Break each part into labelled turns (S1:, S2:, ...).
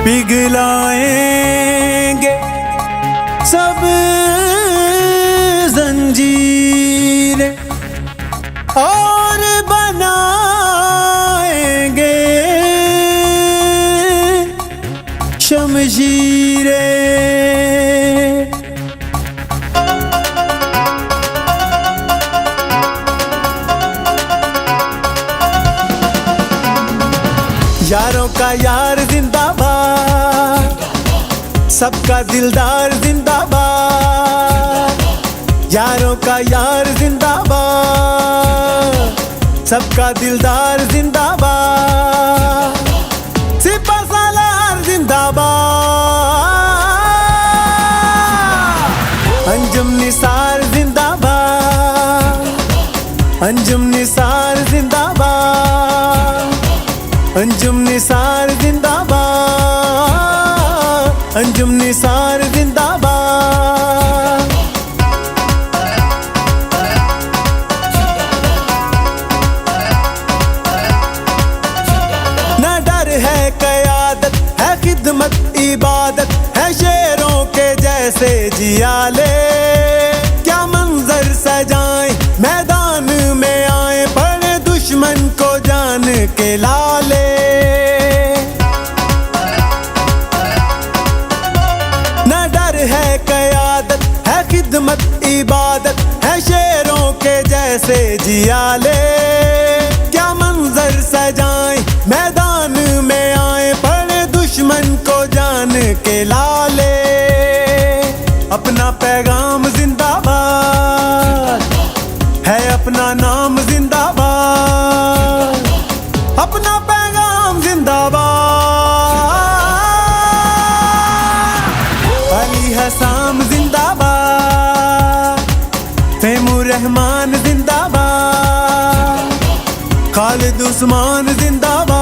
S1: पिघलाएंगे सब जंजीरें और बनाएंगे शमशीरें। यारों का यार जिंदाबाद, सबका दिलदार जिंदाबाद। यारों का यार जिंदाबाद, सबका दिलदार जिंदाबाद। सिपा सालार जिंदाबाद। अंजुम निसार जिंदाबाद, अंजुम निसार जिंदाबाद। अंजुम निसार जिंदाबाद, अंजुम निसार जिंदाबाद। न डर है क़यादत, है खिदमत इबादत, है शेरों के जैसे जियाले। क्या मंजर सजाएं मैदान में आए, पड़े दुश्मन को जान के लाले। न डर है क़यादत, है खिदमत इबादत, है शेरों के जैसे जियाले। क्या मंजर सजाएं मैदान में आए, पड़े दुश्मन को जान के लाले। अपना पैगाम जिंदाबाद, है अपना नाम जिंदाबाद। अपना पैगाम जिंदाबाद। अली हसाम जिंदाबाद, तैमूर रहमान जिंदाबाद। खालिद उस्मान जिंदाबाद,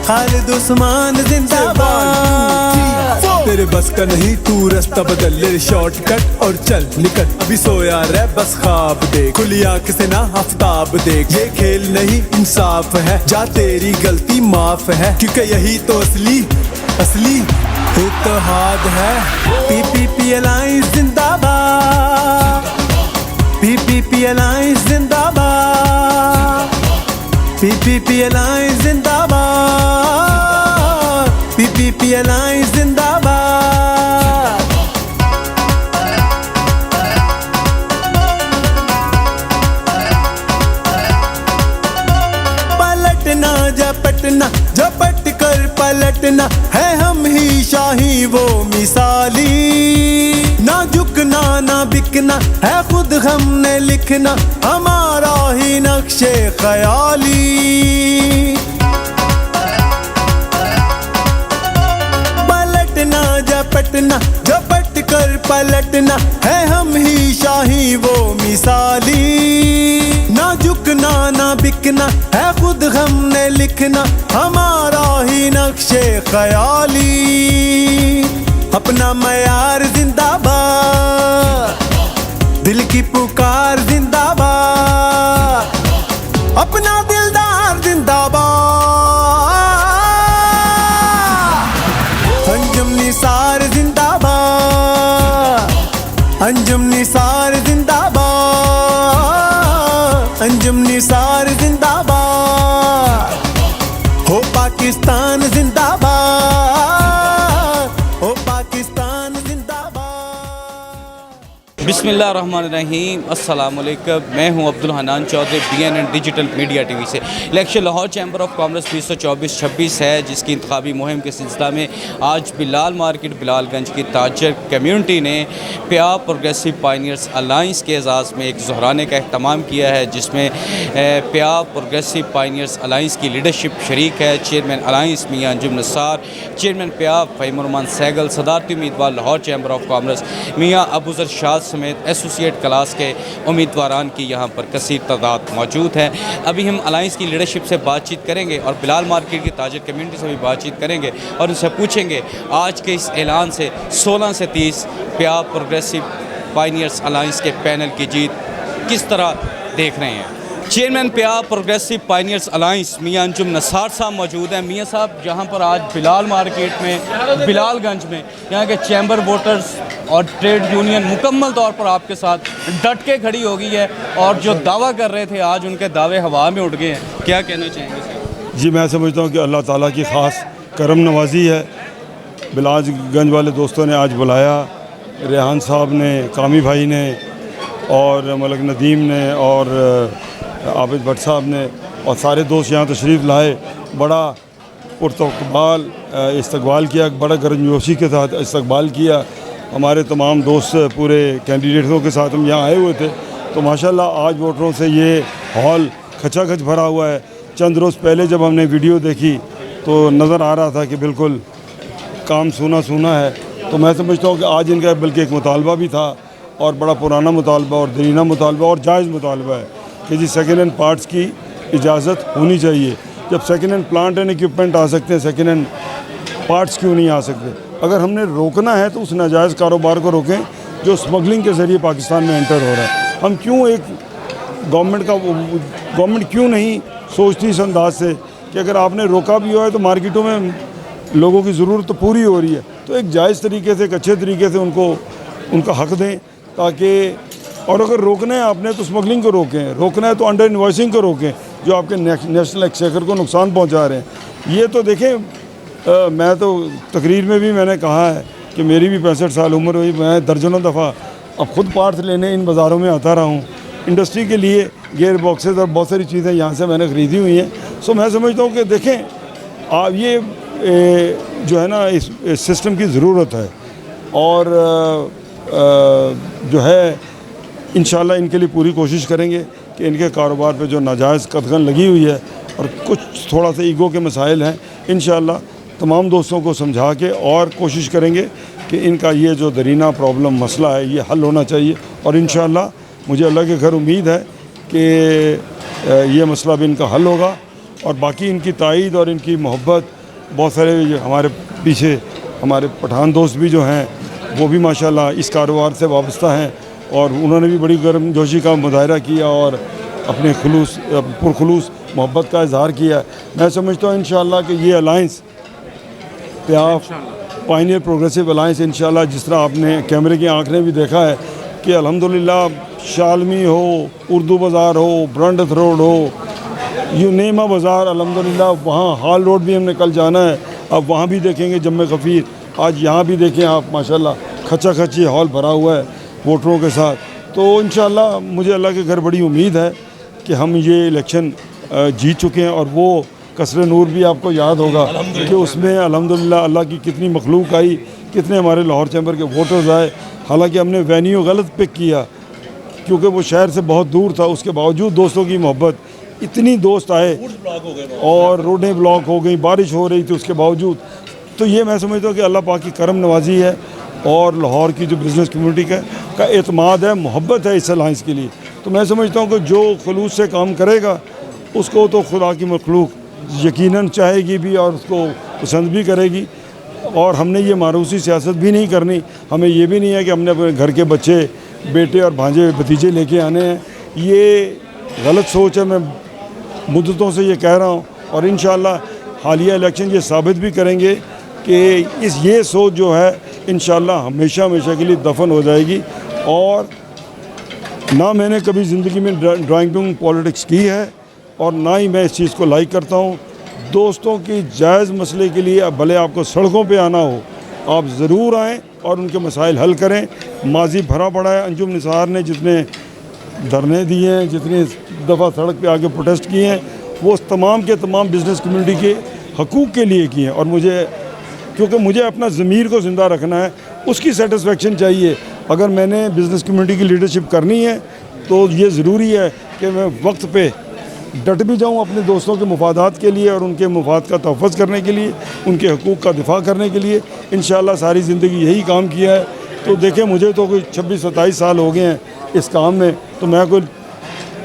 S1: खालिद उस्मान जिंदाबाद।
S2: तेरे बस का नहीं, तू रास्ता बदल ले, शॉर्टकट और चल निकट। अभी सोया रह बस ख्वाब देख, खुली आंख से ना आफ्ताब देख। ये खेल नहीं इंसाफ है, जा तेरी गलती माफ है, क्योंकि यही तो असली इत्तेहाद है। PPP अलायंस जिंदाबाद, PPP अलायंस जिंदाबाद। PPP अलायंस जिंदाबाद, PPP अलायंस जिंदाबाद। पलटना झपटना, झपट कर पलटना, है हम ही शाही वो मिसाली। ना झुकना ना बिकना, है खुद हमने लिखना, हमारा ही नक्शे ख्याली। पलटना झपटना, झपट कर पलटना, है हम ही शाही वो मिसाली। ना झुकना ना बिकना, है खुद हमने लिखना, हमारा ही नक्शे ख्याली। अपना मयार जिंदाबाद, दिल की पुकार जिंदाबाद। अपना दिलदार जिंदाबाद। अंजुम निसार जिंदाबाद, अंजुम निसार जिंदाबाद। अंजुम निसार जिंदाबाद। हो पाकिस्तान जिंदाबाद, हो पाकिस्तान जिंदाबाद।
S3: बिस्मिल्लाहिर्रहमानिर्रहीम, अस्सलाम वालेकुम। मैं हूं Abdul Hanan Chaudhry, BNN digital media TV से। Election Lahore chamber of commerce 2024-26 है, जिसकी इंतखाबी मुहिम के सिलसिला में आज बिलाल मार्केट बिलालगंज की ताजर कम्यूनिटी ने प्याब प्रोग्रेसिव पायनियर्स अलायंस के एजाज़ में एक ज़हराने का अहतमाम किया है, जिसमें प्याब प्रोग्रेसिव पायनियर्स अलायंस की लीडरशिप शरीक है। चेयरमैन अलायंस मियाँ अंजुम निसार, चेयरमैन प्याब फ़हीमुररहमान सहगल, सदारती उम्मीदवार लाहौर चैम्बर ऑफ कॉमर्स मियाँ अबूज़र शाद समेत एसोसिएट क्लास के उम्मीदवारान की यहाँ पर कसीर तादाद मौजूद है। अभी हम अलायंस की लीडरशिप से बातचीत करेंगे और बिलाल मार्केट की ताजर कम्यूनिटी से भी बातचीत करेंगे और उनसे पूछेंगे आज के इस ऐलान से 16 से 30 प्याब प्रोग्रेसिव पायनियर्स अलायंस के पैनल की जीत किस तरह देख रहे हैं। चेयरमैन पिया प्रोग्रेसिव पायनियर्स अलायंस मियां अंजुम नसार साहब मौजूद हैं। मियां साहब, जहां पर आज बिलाल मार्केट में, बिलालगंज में यहाँ के चैम्बर वोटर्स और ट्रेड यूनियन मुकम्मल तौर पर आपके साथ डट के खड़ी हो गई है और जो दावा कर रहे थे आज उनके दावे हवा में उड़ गए हैं, क्या कहना चाहेंगे सर?
S4: जी, मैं समझता हूँ कि अल्लाह ताला की ख़ास करम नवाजी है। बिलालगंज वाले दोस्तों ने आज बुलाया, रेहान साहब ने, कामी भाई ने और मलक नदीम ने और आबिद भट्ट साहब ने और सारे दोस्त यहाँ तशरीफ़ लाए। बड़ा पुरतकबाल इस्तकबाल किया, बड़ा गर्मजोशी के साथ इस्तकबाल किया। हमारे तमाम दोस्त पूरे कैंडिडेटों के साथ हम यहाँ आए हुए थे, तो माशाल्लाह आज वोटरों से ये हॉल खचाखच भरा हुआ है। चंद रोज़ पहले जब हमने वीडियो देखी तो नज़र आ रहा था कि बिल्कुल काम सूना सूना है। तो मैं समझता हूँ कि आज इनका बल्कि एक मुतालबा भी था और बड़ा पुराना मुतालबा और दरीना मुतालबा और जायज़ मुतालबा है कि जी सेकेंड हैंड पार्ट्स की इजाज़त होनी चाहिए। जब second hand plant and equipment आ सकते हैं, सेकेंड हैंड पार्ट्स क्यों नहीं आ सकते? अगर हमने रोकना है तो उस नाजायज़ कारोबार को रोकें जो स्मगलिंग के ज़रिए पाकिस्तान में एंटर हो रहा है। हम क्यों एक गवर्नमेंट क्यों नहीं सोचती इस अंदाज से कि अगर आपने रोका भी हुआ है तो मार्केटों में लोगों की ज़रूरत तो पूरी हो रही है, तो एक जायज़ तरीके से, एक अच्छे तरीके से उनको उनका हक़ दें ताकि, और अगर रोकना है आपने तो स्मगलिंग को रोकें, रोकना है तो अंडर इन्वॉइसिंग को रोकें जो आपके नेशनल एक्सचेकर को नुकसान पहुंचा रहे हैं। ये तो देखें, मैं तो तकरीर में भी मैंने कहा है कि मेरी भी 65 साल उम्र हुई, मैं दर्जनों दफ़ा अब खुद पार्ट्स लेने इन बाज़ारों में आता रहा हूँ। इंडस्ट्री के लिए गेयर बॉक्सेस और बहुत सारी चीज़ें यहाँ से मैंने ख़रीदी हुई हैं। सो मैं समझता हूँ कि देखें, आप ये जो है ना इस सिस्टम की ज़रूरत है और जो है इंशाल्लाह इनके लिए पूरी कोशिश करेंगे कि इनके कारोबार पे जो नाजायज़ कदगन लगी हुई है और कुछ थोड़ा सा ईगो के मसाइल हैं, इंशाल्लाह तमाम दोस्तों को समझा के और कोशिश करेंगे कि इनका ये जो दरीना प्रॉब्लम मसला है ये हल होना चाहिए। और इंशाल्लाह मुझे अल्लाह के घर उम्मीद है कि ये मसला भी इनका हल होगा। और बाकी इनकी ताईद और इनकी मोहब्बत, बहुत सारे हमारे पीछे हमारे पठान दोस्त भी जो हैं वो भी माशाल्लाह इस कारोबार से वाबस्ता हैं और उन्होंने भी बड़ी गर्मजोशी का मुजाहरा किया और अपने पुरखुलूस मोहब्बत का इजहार किया। मैं समझता हूँ इंशाल्लाह कि ये अलायंस पायनियर प्रोग्रेसिव अलायंस इंशाल्लाह, जिस तरह आपने कैमरे की आँख ने भी देखा है कि अल्हम्दुलिल्लाह शालमी हो, उर्दू बाज़ार हो, ब्रंडथ रोड हो, यू नेम अ बाज़ार, अल्हम्दुलिल्लाह वहाँ हाल रोड भी हमने कल जाना है, अब वहाँ भी देखेंगे जम्मे गफ़ीर। आज यहाँ भी देखें आप, माशाल्लाह खचाखच ये हॉल भरा हुआ है वोटरों के साथ। तो इंशाल्लाह मुझे अल्लाह के घर बड़ी उम्मीद है कि हम ये इलेक्शन जीत चुके हैं। और वो कसरे नूर भी आपको याद होगा कि उसमें अल्हम्दुलिल्लाह अल्लाह की कितनी मखलूक आई, कितने हमारे लाहौर चैम्बर के वोटर्स आए। हालांकि हमने वेन्यू गलत पिक किया क्योंकि वो शहर से बहुत दूर था, उसके बावजूद दोस्तों की मोहब्बत, इतनी दोस्त आए और रोडें ब्लॉक हो गई, बारिश हो रही थी उसके बावजूद। तो ये मैं समझता हूँ कि अल्लाह पाक की करम नवाजी है और लाहौर की जो बिज़नेस कम्युनिटी का एतमाद है, मोहब्बत है इस अलायंस के लिए। तो मैं समझता हूँ कि जो खलूस से काम करेगा उसको तो खुदा की मखलूक यकीनन चाहेगी भी और उसको पसंद भी करेगी। और हमने ये मारूसी सियासत भी नहीं करनी, हमें ये भी नहीं है कि हमने अपने घर के बच्चे, बेटे और भांजे भतीजे लेके आने हैं। ये गलत सोच है, मैं मुद्दतों से ये कह रहा हूँ और इंशाल्लाह हालिया इलेक्शन ये साबित भी करेंगे कि ये सोच जो है इंशाल्लाह हमेशा हमेशा के लिए दफन हो जाएगी। और ना मैंने कभी ज़िंदगी में ड्राइंग रूम पॉलिटिक्स की है और ना ही मैं इस चीज़ को लाइक करता हूँ। दोस्तों की जायज़ मसले के लिए भले आपको सड़कों पे आना हो, आप ज़रूर आएँ और उनके मसाइल हल करें। माजी भरा पड़ा है, अंजुम निसार ने जितने धरने दिए हैं, जितनी दफ़ा सड़क पे आके प्रोटेस्ट किए हैं, वो तमाम के तमाम बिज़नेस कम्युनिटी के हकूक़ के लिए किए हैं। और मुझे, क्योंकि मुझे अपना ज़मीर को ज़िंदा रखना है, उसकी सेटिस्फेक्शन चाहिए। अगर मैंने बिज़नेस कम्युनिटी की लीडरशिप करनी है तो ये ज़रूरी है कि मैं वक्त पे डट भी जाऊं अपने दोस्तों के मुफादात के लिए और उनके मुफाद का तहफ़्फ़ुज़ करने के लिए, उनके हकूक़ का दिफा करने के लिए। इंशाल्लाह सारी ज़िंदगी यही काम किया है। तो देखें, मुझे तो कोई 26-27 साल हो गए हैं इस काम में, तो मैं कोई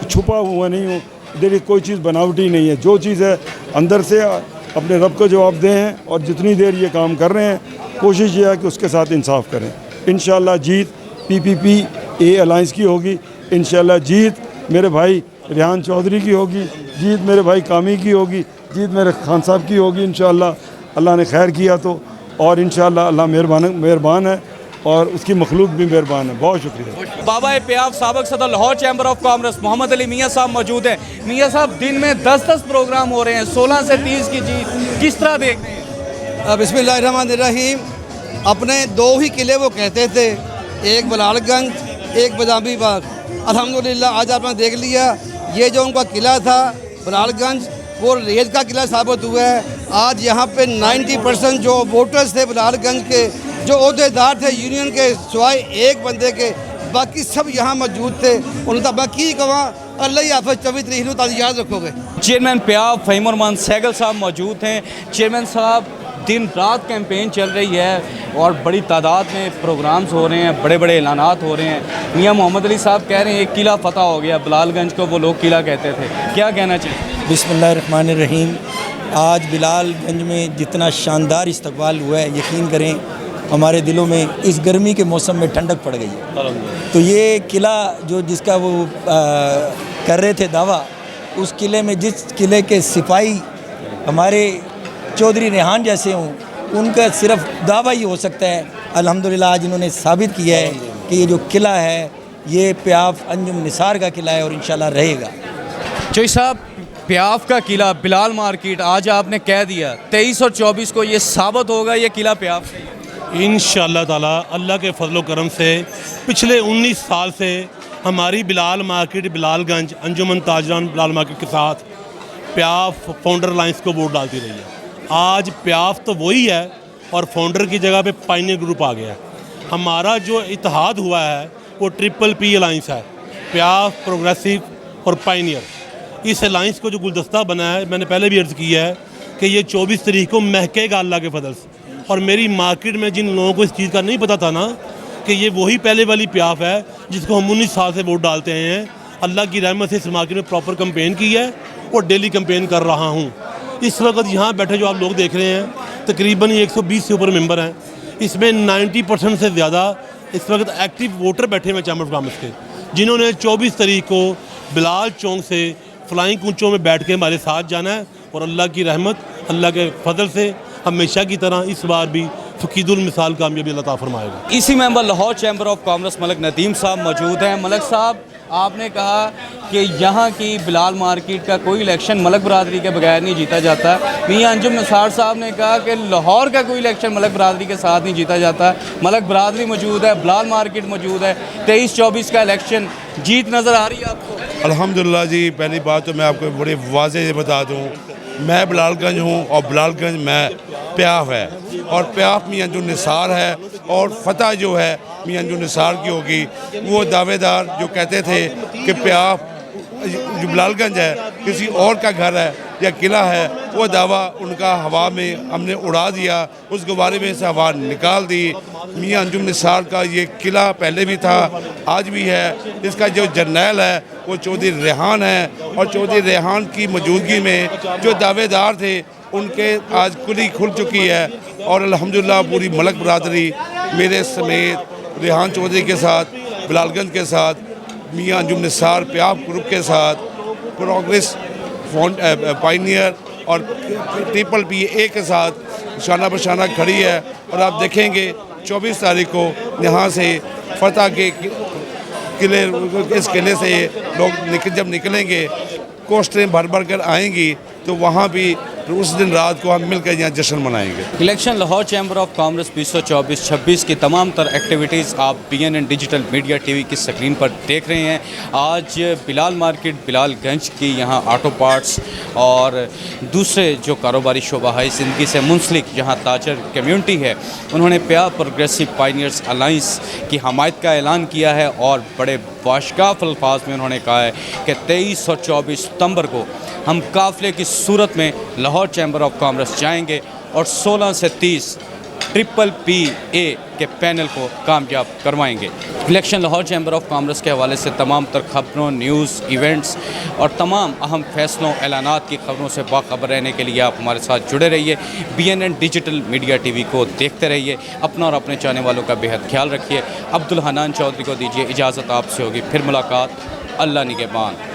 S4: छुपा हुआ नहीं हूँ। देखिए, कोई चीज़ बनावटी नहीं है, जो चीज़ है अंदर से अपने रब को जवाब दें हैं और जितनी देर ये काम कर रहे हैं कोशिश ये है कि उसके साथ इंसाफ करें। इंशाल्लाह जीत PPP-A अलायंस की होगी। इंशाल्लाह जीत मेरे भाई रेहान चौधरी की होगी, जीत मेरे भाई कामी की होगी, जीत मेरे खान साहब की होगी इंशाअल्लाह, अल्लाह ने खैर किया तो। और इंशाअल्लाह अल्लाह मेहरबान है और उसकी मखलूक भी मेहरबान है। बहुत शुक्रिया।
S3: बाबा प्याफ साबिक सदर Lahore chamber of commerce Mohammad Ali Mian साहब मौजूद हैं। मियाँ साहब, दिन में 10-10 प्रोग्राम हो रहे हैं, 16 से 30 की जीत किस तरह देख रहे हैं?
S5: बिस्मिल्लाहिर्रहमानिर्रहीम। अपने दो ही किले वो कहते थे, एक बलालगंज, एक बदामी बाग। अल्हम्दुलिल्लाह आज आपने देख लिया, ये जो उनका किला था बलालगंज, वो रेत का किला साबित हुआ है। आज यहाँ पे 90% जो वोटर्स थे बलालगंज के, जो ओहदेदार थे यूनियन के, सिवाय एक बंदे के, बाकी सब यहाँ मौजूद थे। उनका बाकी कवा अल्लाह ही हाफ़िज़ 24 तरीक को ताज़ याद रखोगे।
S3: चेयरमैन प्याफ फ़हीमुररहमान सहगल साहब मौजूद हैं। चेयरमैन साहब, दिन रात कैंपेन चल रही है और बड़ी तादाद में प्रोग्राम्स हो रहे हैं, बड़े बड़े ऐलानात हो रहे हैं। मियाँ मोहम्मद अली साहब कह रहे हैं एक किला फतह हो गया, बिलालगंज को वो लोग किला कहते थे, क्या कहना चाहिए?
S6: बिस्मिल्लाहिर्रहमानिर्रहीम। आज बिलालगंज में जितना शानदार इस्तकबाल हुआ है, यकीन करें हमारे दिलों में इस गर्मी के मौसम में ठंडक पड़ गई है। तो ये किला जो जिसका वो कर रहे थे दावा, उस किले में जिस किले के सिपाही हमारे चौधरी रेहान जैसे हों, उनका सिर्फ दावा ही हो सकता है। अल्हम्दुलिल्लाह आज इन्होंने साबित किया है कि ये जो किला है ये प्याफ अंजुम निसार का किला है और इंशाल्लाह रहेगा।
S3: चौधरी साहब, प्याफ का किला बिलाल मार्केट आज आपने कह दिया 23 और 24 को ये साबित होगा ये किला प्याफ
S7: इंशाअल्लाह ताला अल्लाह के फजल करम से पिछले 19 साल से हमारी बिलाल मार्केट बिलालगंज अंजुमन ताजरान बिलाल मार्केट के साथ प्याफ फाउंडर अलायंस को वोट डालती रही है। आज प्याफ तो वही है और फाउंडर की जगह पे पाइनियर ग्रुप आ गया है। हमारा जो इत्तेहाद हुआ है वो PPP अलायंस है, प्याफ, प्रोग्रेसिव और पाइनियर। इस अलायंस को जो गुलदस्ता बना है, मैंने पहले भी अर्ज़ किया है कि ये 24 तारीख को महकेगा अल्लाह के फजल से। और मेरी मार्केट में जिन लोगों को इस चीज़ का नहीं पता था ना कि ये वही पहले वाली प्याफ है जिसको हम 19 साल से वोट डालते हैं, अल्लाह की रहमत से इस मार्केट में प्रॉपर कंपेन की है और डेली कंपेन कर रहा हूँ। इस वक्त यहाँ बैठे जो आप लोग देख रहे हैं तकरीबन 120 से ऊपर मेंबर हैं, इसमें 90% से ज़्यादा इस वक्त एक्टिव वोटर बैठे हुए चैम्बर ऑफ कॉमर्स के, जिन्होंने 24 तारीख को बिलाल चौक से फ्लाइंग कूचों में बैठ के हमारे साथ जाना है। और अल्लाह की रहमत, अल्लाह के फजल से हमेशा की तरह इस बार भी फ़कीदुल मिसाल कामयाबी अल्लाह ताला फरमाएगा।
S3: इसी member Lahore chamber of commerce Malik Nadeem साहब मौजूद हैं। मलक साहब, आपने कहा कि यहाँ की बिलाल मार्केट का कोई इलेक्शन मलक बरादरी के बगैर नहीं जीता जाता। मियाँ अंजुम निसार साहब ने कहा कि लाहौर का कोई इलेक्शन मलक बरादरी के साथ नहीं जीता जाता। मलक बरादरी मौजूद है, बिलाल मार्केट मौजूद है, 23-24 का इलेक्शन जीत नज़र आ रही है आपको?
S8: अल्हम्दुलिल्लाह जी, पहली बात तो मैं आपको बड़ी वाज़ेह से बता दूँ, मैं बिलालगंज हूँ और बिलालगंज में प्याफ है और प्याफ मियाँ अंजुम निसार है और फतह जो है मियाँ अंजुम निसार की होगी। वो दावेदार जो कहते थे कि प्याफ जो बिलालगंज है किसी और का घर है या किला है, वो दावा उनका हवा में हमने उड़ा दिया, उस गुब्बारे में से हवा निकाल दी। मियाँ अंजुम निसार का ये किला पहले भी था, आज भी है। इसका जो जर्नैल है वो चौधरी रेहान है और चौधरी रेहान की मौजूदगी में जो दावेदार थे उनके आज कुली खुल चुकी है। और अल्हम्दुलिल्लाह पूरी मलक बरादरी मेरे समेत रेहान चौधरी के साथ, बिलालगंज के साथ, मियाँ अंजुम निसार प्याफ ग्रुप के साथ, प्रोग्रेस पाइनियर और PPP के साथ शाना बशाना खड़ी है। और आप देखेंगे 24 तारीख को यहाँ से फतह के किले, इस किले से लोग जब निकलेंगे, कोस्टें भर भर कर आएंगी, तो वहाँ भी उस दिन रात को हम मिलकर यहाँ जश्न मनाएंगे।
S3: Election Lahore chamber of commerce 2024-26 की तमाम तर एक्टिविटीज़ आप BNN डिजिटल मीडिया TV की स्क्रीन पर देख रहे हैं। आज बिलाल मार्केट बिलालगंज की यहाँ ऑटो पार्ट्स और दूसरे जो कारोबारी शोबा है ज़िंदगी से मुंसलिक जहाँ ताजर कम्यूनिटी है, उन्होंने प्याफ प्रोग्रेसिव पाइनियर्स अलायंस की हमायत का ऐलान किया है और बड़े बाशगाफ अल्फाज में उन्होंने कहा है कि 23 और 24 सितंबर को हम काफ़िले की सूरत में लाहौर चैम्बर ऑफ कॉमर्स जाएंगे और 16 से 30 PPPA के पैनल को कामयाब करवाएंगे। Election Lahore chamber of commerce के हवाले से तमाम तर खबरों, न्यूज़, इवेंट्स और तमाम अहम फैसलों, ऐलानात की खबरों से बाखबर रहने के लिए आप हमारे साथ जुड़े रहिए। BNN डिजिटल मीडिया TV को देखते रहिए। अपना और अपने चाहने वालों का बेहद ख्याल रखिए। अब्दुल हनान चौधरी को दीजिए इजाज़त, आपसे होगी फिर मुलाकात। अल्लाह निगहबान।